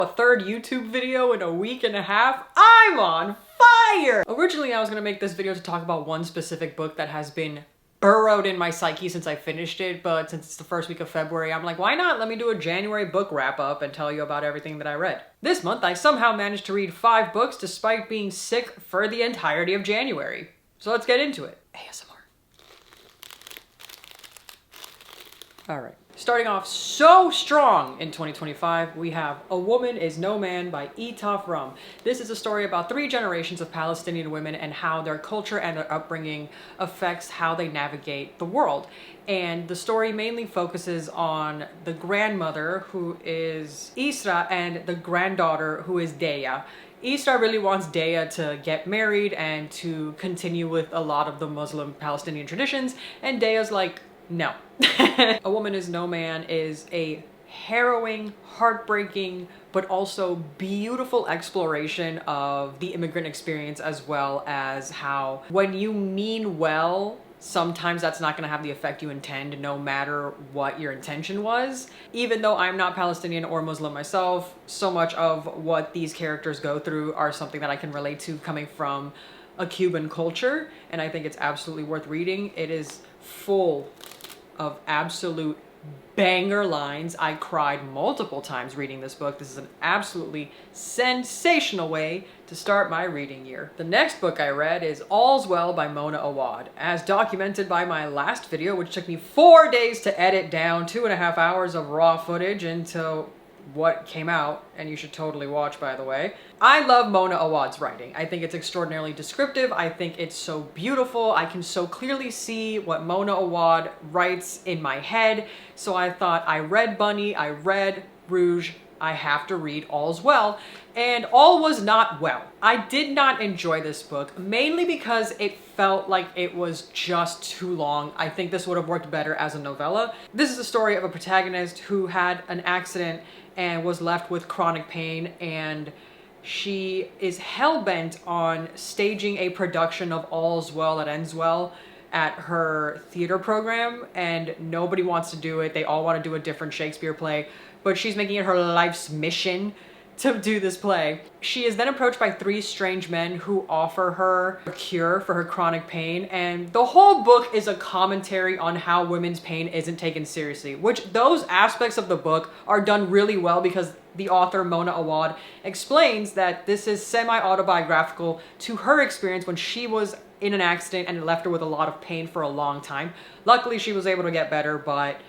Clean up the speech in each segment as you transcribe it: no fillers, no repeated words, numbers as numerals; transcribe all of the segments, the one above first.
A third YouTube video in a week and a half. I'm on fire! Originally, I was gonna make this video to talk about one specific book that has been burrowed in my psyche since I finished it, but since it's the first week of February, I'm like, why not? Let me do a January book wrap up and tell you about everything that I read. This month, I somehow managed to read 5 books despite being sick for the entirety of January. So let's get into it. ASMR. All right. Starting off so strong in 2025, we have A Woman Is No Man by Etaf Rum. This is a story about 3 generations of Palestinian women and how their culture and their upbringing affects how they navigate the world. And the story mainly focuses on the grandmother, who is Isra, and the granddaughter, who is Deya. Isra really wants Deya to get married and to continue with a lot of the Muslim Palestinian traditions, and Deya's like, no. A Woman Is No Man is a harrowing, heartbreaking, but also beautiful exploration of the immigrant experience, as well as how when you mean well, sometimes that's not going to have the effect you intend, no matter what your intention was. Even though I'm not Palestinian or Muslim myself, so much of what these characters go through are something that I can relate to coming from a Cuban culture, and I think it's absolutely worth reading. It is full of absolute banger lines. I cried multiple times reading this book. This is an absolutely sensational way to start my reading year. The next book I read is All's Well by Mona Awad. As documented by my last video, which took me 4 days to edit down 2.5 hours of raw footage into what came out, and you should totally watch, by the way. I love Mona Awad's writing. I think it's extraordinarily descriptive. I think it's so beautiful. I can so clearly see what Mona Awad writes in my head. So I thought, I read Bunny, I read Rouge, I have to read All's Well, and all was not well. I did not enjoy this book, mainly because it felt like it was just too long. I think this would have worked better as a novella. This is the story of a protagonist who had an accident and was left with chronic pain, and she is hell-bent on staging a production of All's Well That Ends Well at her theater program, and nobody wants to do it. They all want to do a different Shakespeare play, but she's making it her life's mission to do this play. She is then approached by 3 strange men who offer her a cure for her chronic pain, and the whole book is a commentary on how women's pain isn't taken seriously, which those aspects of the book are done really well because the author, Mona Awad, explains that this is semi-autobiographical to her experience when she was in an accident and it left her with a lot of pain for a long time. Luckily, she was able to get better, but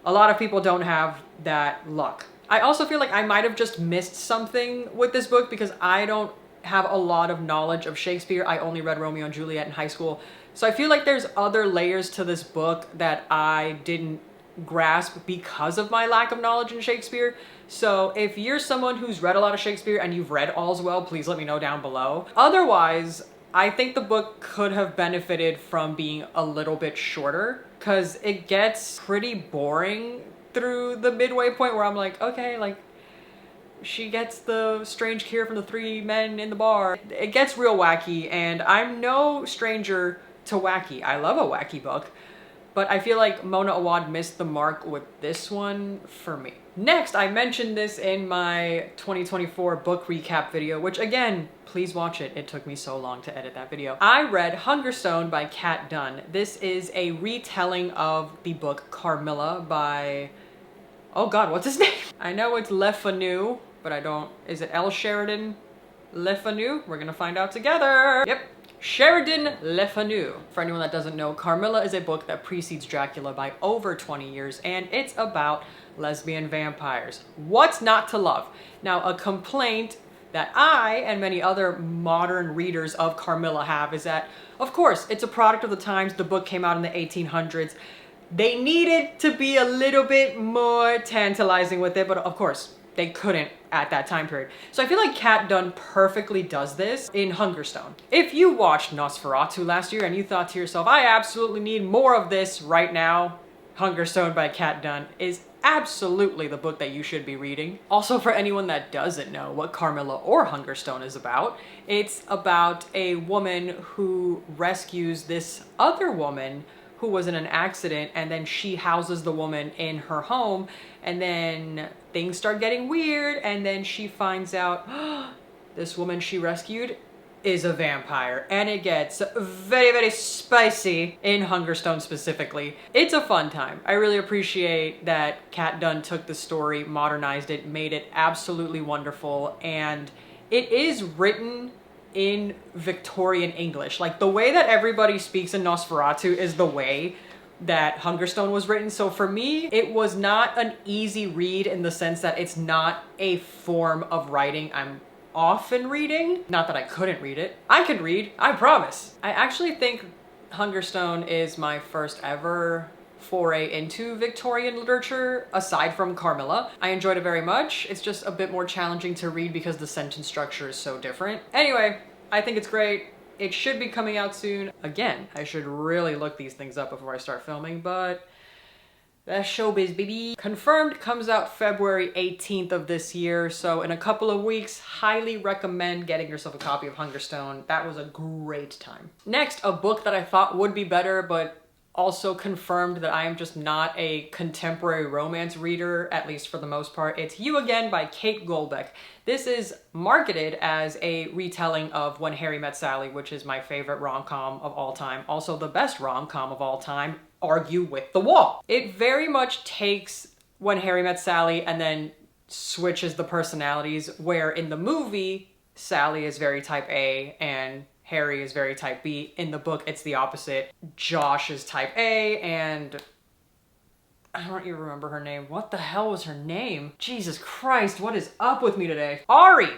a lot of people don't have that luck. I also feel like I might have just missed something with this book because I don't have a lot of knowledge of Shakespeare. I only read Romeo and Juliet in high school. So I feel like there's other layers to this book that I didn't grasp because of my lack of knowledge in Shakespeare. So if you're someone who's read a lot of Shakespeare and you've read All's Well, please let me know down below. Otherwise, I think the book could have benefited from being a little bit shorter because it gets pretty boring through the midway point where I'm like, okay, like, she gets the strange cure from the 3 men in the bar. It gets real wacky, and I'm no stranger to wacky. I love a wacky book, but I feel like Mona Awad missed the mark with this one for me. Next, I mentioned this in my 2024 book recap video, which again, please watch it. It took me so long to edit that video. I read Hungerstone by Kat Dunn. This is a retelling of the book Carmilla by, oh God, what's his name? I know it's Le Fanu, but I don't, is it L. Sheridan Le Fanu? We're gonna find out together. Yep. Sheridan Le Fanu. For anyone that doesn't know, Carmilla is a book that precedes Dracula by over 20 years, and it's about lesbian vampires. What's not to love? Now, a complaint that I and many other modern readers of Carmilla have is that, of course, it's a product of the times. The book came out in the 1800s. They needed to be a little bit more tantalizing with it, but of course, they couldn't at that time period. So I feel like Kat Dunn perfectly does this in Hungerstone. If you watched Nosferatu last year and you thought to yourself, I absolutely need more of this right now, Hungerstone by Kat Dunn is absolutely the book that you should be reading. Also, for anyone that doesn't know what Carmilla or Hungerstone is about, it's about a woman who rescues this other woman who was in an accident, and then she houses the woman in her home, and then things start getting weird, and then she finds out this woman she rescued is a vampire, and it gets very, very spicy in Hungerstone specifically. It's a fun time. I really appreciate that Kat Dunn took the story, modernized it, made it absolutely wonderful, and it is written in Victorian English. Like, the way that everybody speaks in Nosferatu is the way that Hungerstone was written. So for me, it was not an easy read in the sense that it's not a form of writing I'm often reading. Not that I couldn't read it. I can read, I promise. I actually think Hungerstone is my first ever foray into Victorian literature, aside from Carmilla. I enjoyed it very much. It's just a bit more challenging to read because the sentence structure is so different. Anyway, I think it's great. It should be coming out soon. Again, I should really look these things up before I start filming, but that's showbiz, baby. Confirmed comes out February 18th of this year, so in a couple of weeks, highly recommend getting yourself a copy of Hungerstone. That was a great time. Next, a book that I thought would be better, but also confirmed that I am just not a contemporary romance reader, at least for the most part. It's You Again by Kate Goldbeck. This is marketed as a retelling of When Harry Met Sally, which is my favorite rom-com of all time. Also the best rom-com of all time, argue with the wall. It very much takes When Harry Met Sally and then switches the personalities, where in the movie, Sally is very type A and Harry is very type B. In the book, it's the opposite. Josh is type A, and I don't even remember her name. What the hell was her name? Jesus Christ, what is up with me today? Ari!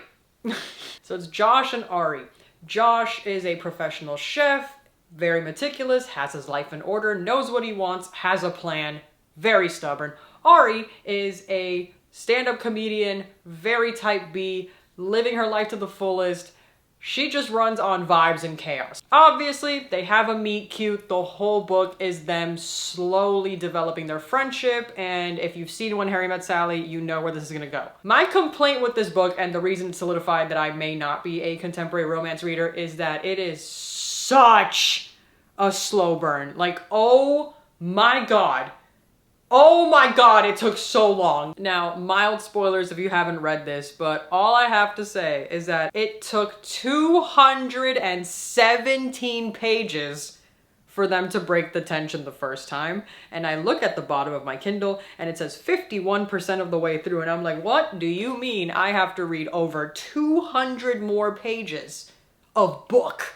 So it's Josh and Ari. Josh is a professional chef, very meticulous, has his life in order, knows what he wants, has a plan, very stubborn. Ari is a stand-up comedian, very type B, living her life to the fullest. She just runs on vibes and chaos. Obviously, they have a meet cute. The whole book is them slowly developing their friendship, and if you've seen When Harry Met Sally, you know where this is gonna go. My complaint with this book, and the reason it solidified that I may not be a contemporary romance reader, is that it is such a slow burn. Like, oh my god. Oh my god, it took so long. Now, mild spoilers if you haven't read this, but all I have to say is that it took 217 pages for them to break the tension the first time. And I look at the bottom of my Kindle and it says 51% of the way through, and I'm like, what do you mean I have to read over 200 more pages of book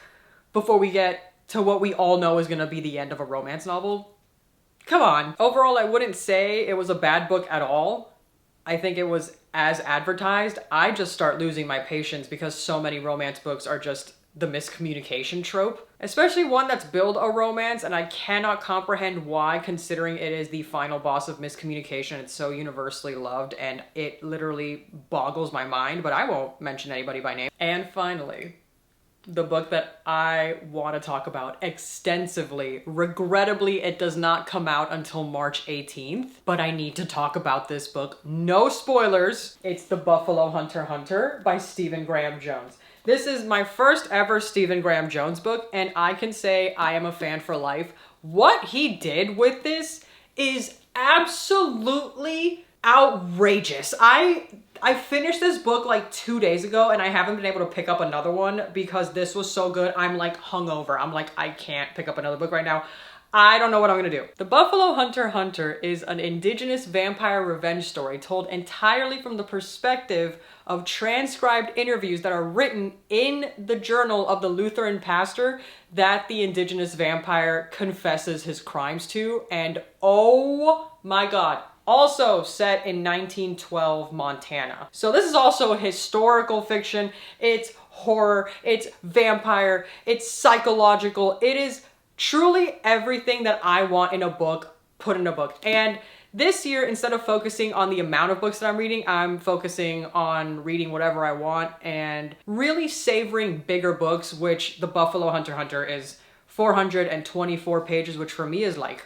before we get to what we all know is gonna be the end of a romance novel? Come on. Overall, I wouldn't say it was a bad book at all. I think it was as advertised. I just start losing my patience because so many romance books are just the miscommunication trope. Especially one that's billed a romance, and I cannot comprehend why, considering it is the final boss of miscommunication. It's so universally loved, and it literally boggles my mind, but I won't mention anybody by name. And finally, the book that I want to talk about extensively. Regrettably, it does not come out until March 18th, but I need to talk about this book. No spoilers. It's The Buffalo Hunter by Stephen Graham Jones. This is my first ever Stephen Graham Jones book, and I can say I am a fan for life. What he did with this is absolutely outrageous. I finished this book like 2 days ago, and I haven't been able to pick up another one because this was so good. I'm like hungover. I'm like, I can't pick up another book right now. I don't know what I'm gonna do. The Buffalo Hunter is an indigenous vampire revenge story told entirely from the perspective of transcribed interviews that are written in the journal of the Lutheran pastor that the indigenous vampire confesses his crimes to. And oh my god. Also set in 1912 Montana. So this is also historical fiction. It's horror, it's vampire, it's psychological. It is truly everything that I want in a book, put in a book. And this year, instead of focusing on the amount of books that I'm reading, I'm focusing on reading whatever I want and really savoring bigger books, which The Buffalo Hunter is 424 pages, which for me is like,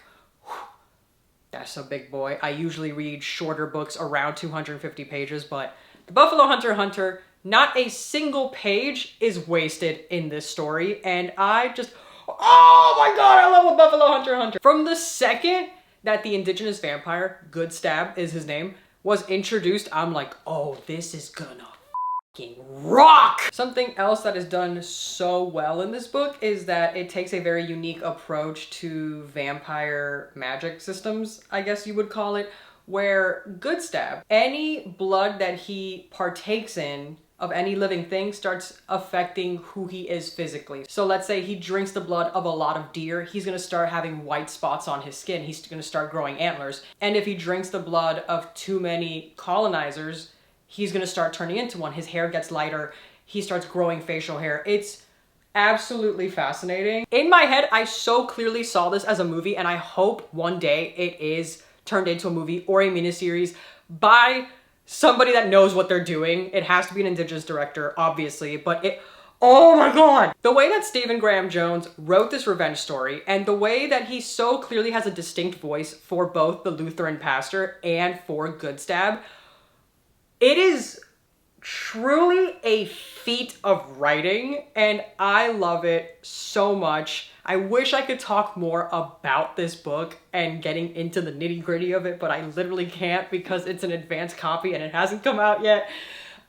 that's a big boy. I usually read shorter books around 250 pages, but The Buffalo Hunter, not a single page is wasted in this story, and I just, oh my god, I love The Buffalo Hunter. From the second that the indigenous vampire, Good Stab is his name, was introduced, I'm like, oh, this is gonna rock! Something else that is done so well in this book is that it takes a very unique approach to vampire magic systems, I guess you would call it, where Goodstab, any blood that he partakes in of any living thing starts affecting who he is physically. So let's say he drinks the blood of a lot of deer, he's gonna start having white spots on his skin, he's gonna start growing antlers. And if he drinks the blood of too many colonizers, he's gonna start turning into one. His hair gets lighter, he starts growing facial hair. It's absolutely fascinating. In my head, I so clearly saw this as a movie, and I hope one day it is turned into a movie or a miniseries by somebody that knows what they're doing. It has to be an Indigenous director, obviously, but oh my God! The way that Stephen Graham Jones wrote this revenge story, and the way that he so clearly has a distinct voice for both the Lutheran pastor and for Goodstab, it is truly a feat of writing, and I love it so much. I wish I could talk more about this book and getting into the nitty-gritty of it, but I literally can't because it's an advanced copy and it hasn't come out yet.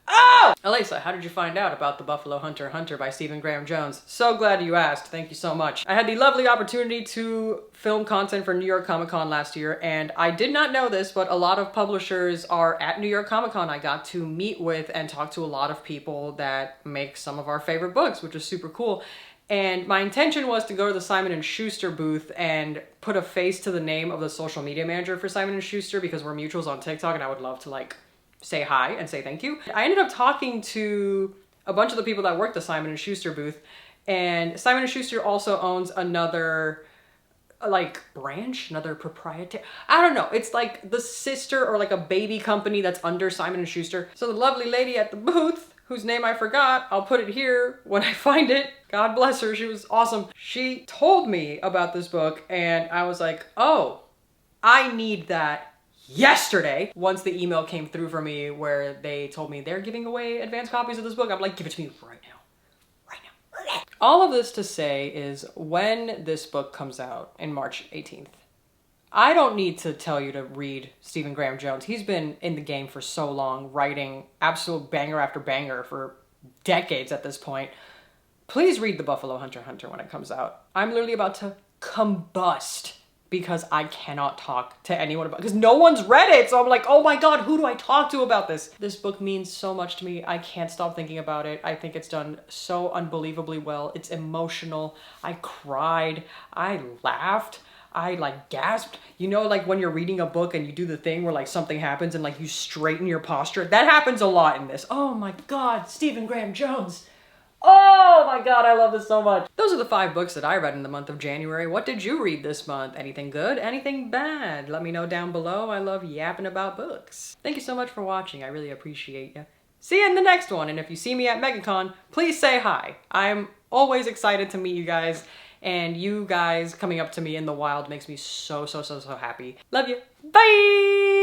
Oh! Elisa, how did you find out about The Buffalo Hunter by Stephen Graham Jones? So glad you asked. Thank you so much. I had the lovely opportunity to film content for New York Comic Con last year, and I did not know this, but a lot of publishers are at New York Comic Con. I got to meet with and talk to a lot of people that make some of our favorite books, which is super cool. And my intention was to go to the Simon & Schuster booth and put a face to the name of the social media manager for Simon & Schuster because we're mutuals on TikTok, and I would love to say hi and say thank you. I ended up talking to a bunch of the people that work the Simon & Schuster booth, and Simon & Schuster also owns another branch, another proprietary, I don't know, it's like the sister or like a baby company that's under Simon & Schuster. So the lovely lady at the booth, whose name I forgot, I'll put it here when I find it, God bless her, she was awesome. She told me about this book and I was like, oh, I need that yesterday. Once the email came through for me where they told me they're giving away advanced copies of this book, I'm like, give it to me right now. Right now. Right now. All of this to say is when this book comes out in March 18th, I don't need to tell you to read Stephen Graham Jones. He's been in the game for so long, writing absolute banger after banger for decades at this point. Please read The Buffalo Hunter when it comes out. I'm literally about to combust because I cannot talk to anyone about it, because no one's read it. So I'm like, oh my God, who do I talk to about this? This book means so much to me. I can't stop thinking about it. I think it's done so unbelievably well. It's emotional. I cried. I laughed. I gasped. You know, when you're reading a book and you do the thing where something happens and you straighten your posture? That happens a lot in this. Oh my God, Stephen Graham Jones. Oh my God, I love this so much. Those are the 5 books that I read in the month of January. What did you read this month? Anything good? Anything bad? Let me know down below. I love yapping about books. Thank you so much for watching. I really appreciate you. See you in the next one. And if you see me at MegaCon, please say hi. I'm always excited to meet you guys. And you guys coming up to me in the wild makes me so happy. Love you. Bye!